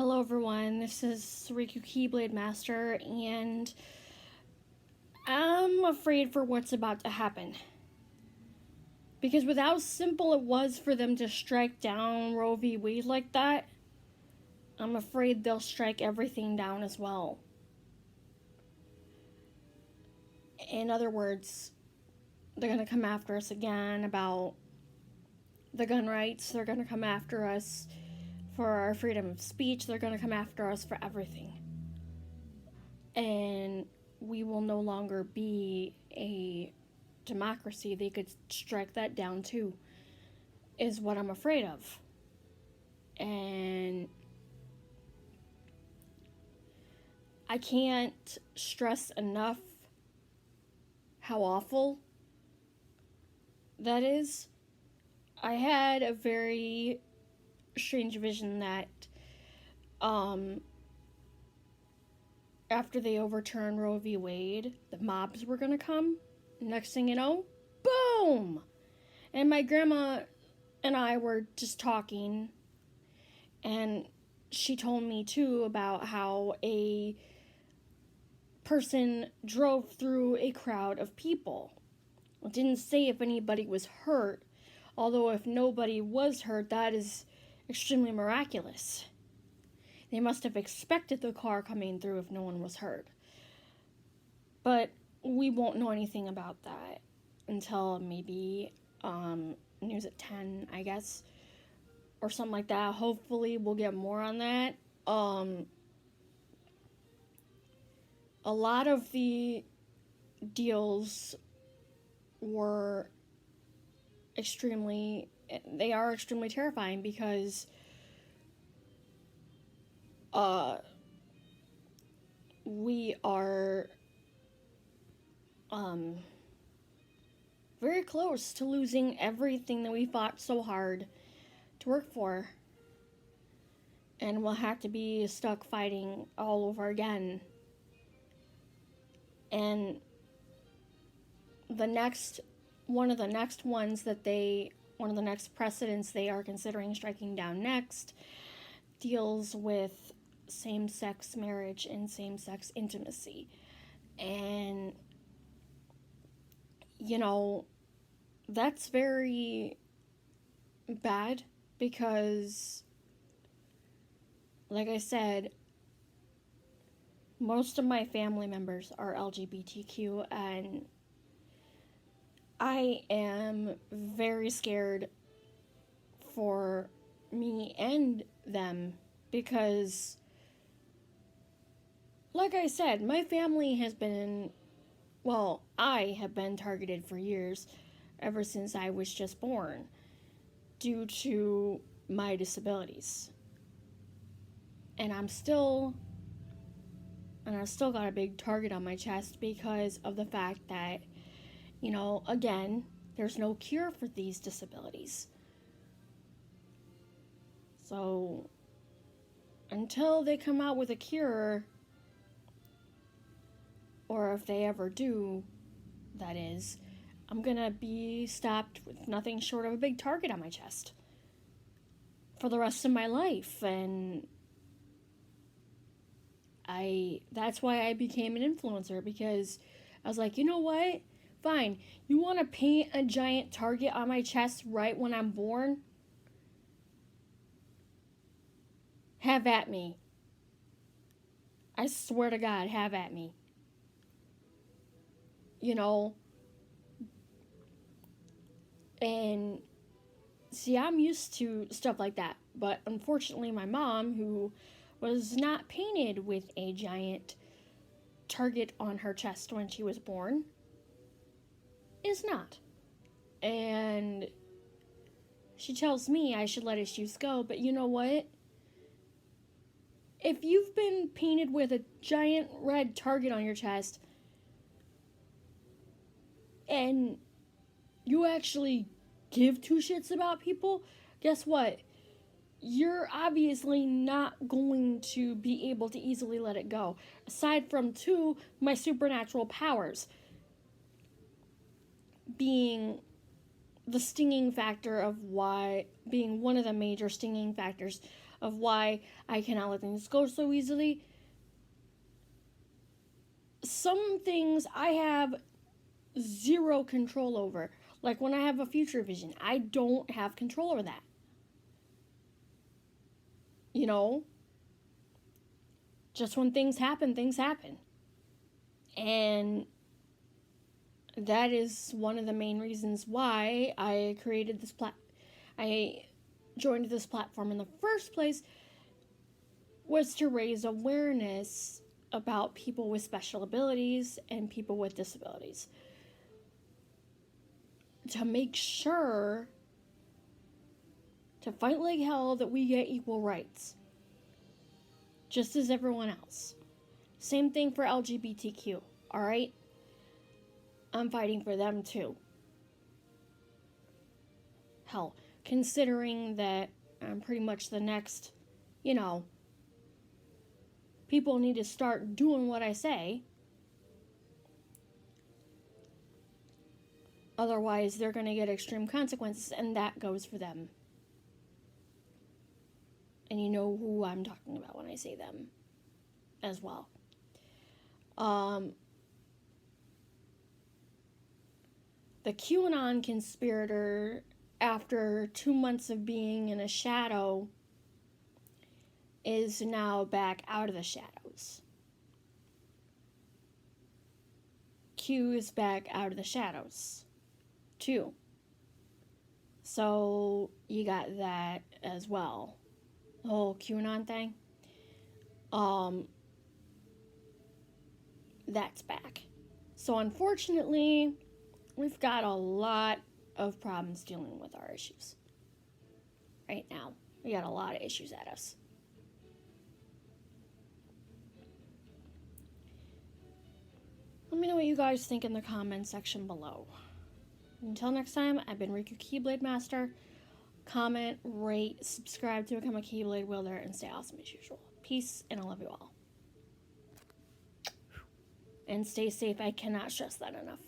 Hello everyone, this is Riku Keyblade Master, and I'm afraid for what's about to happen. Because with how simple it was for them to strike down Roe v. Wade like that, I'm afraid they'll strike everything down as well. In other words, they're going to come after us again about the gun rights, they're going to come after us for our freedom of speech, they're going to come after us for everything. And we will no longer be a democracy. They could strike that down too, is what I'm afraid of. And I can't stress enough how awful that is. I had a very strange vision that after they overturned Roe v. Wade, the mobs were going to come. Next thing you know, boom! And my grandma and I were just talking, and she told me too about how a person drove through a crowd of people. It didn't say if anybody was hurt, although if nobody was hurt, that is extremely miraculous. They must have expected the car coming through if no one was hurt. But we won't know anything about that until maybe news at 10, I guess, or something like that. Hopefully we'll get more on that. A lot of the deals were extremely terrifying because we are very close to losing everything that we fought so hard to work for. And we'll have to be stuck fighting all over again. And one of the next precedents they are considering striking down next deals with same-sex marriage and same-sex intimacy. And, that's very bad because, like I said, most of my family members are LGBTQ, and I am very scared for me and them because, like I said, my family has been, I have been targeted for years, ever since I was just born, due to my disabilities. And I still got a big target on my chest because of the fact that, again, there's no cure for these disabilities. So, until they come out with a cure, or if they ever do, that is, I'm gonna be stopped with nothing short of a big target on my chest for the rest of my life. And that's why I became an influencer, because I was like, you know what? Fine, you want to paint a giant target on my chest right when I'm born? Have at me. I swear to God, have at me. And see, I'm used to stuff like that. But unfortunately, my mom, who was not painted with a giant target on her chest when she was born, is not. And she tells me I should let issues go, but you know what? If you've been painted with a giant red target on your chest and you actually give two shits about people, guess what? You're obviously not going to be able to easily let it go. Aside from my supernatural powers being the stinging factor of why, being one of the major stinging factors of why I cannot let things go so easily. Some things I have zero control over. Like when I have a future vision, I don't have control over that. You know? Just when things happen, things happen. And that is one of the main reasons why I created this I joined this platform in the first place, was to raise awareness about people with special abilities and people with disabilities. To make sure, to fight like hell, that we get equal rights. Just as everyone else. Same thing for LGBTQ, alright? I'm fighting for them too. Hell, considering that I'm pretty much the next, people need to start doing what I say. Otherwise, they're going to get extreme consequences, and that goes for them. And you know who I'm talking about when I say them as well. The QAnon conspirator, after 2 months of being in a shadow, is now back out of the shadows. Q is back out of the shadows, too. So, you got that as well. The whole QAnon thing. That's back. So, unfortunately, we've got a lot of problems dealing with our issues. Right now. We got a lot of issues at us. Let me know what you guys think in the comments section below. Until next time, I've been Riku Keyblade Master. Comment, rate, subscribe to become a Keyblade wielder, and stay awesome as usual. Peace, and I love you all. And stay safe. I cannot stress that enough.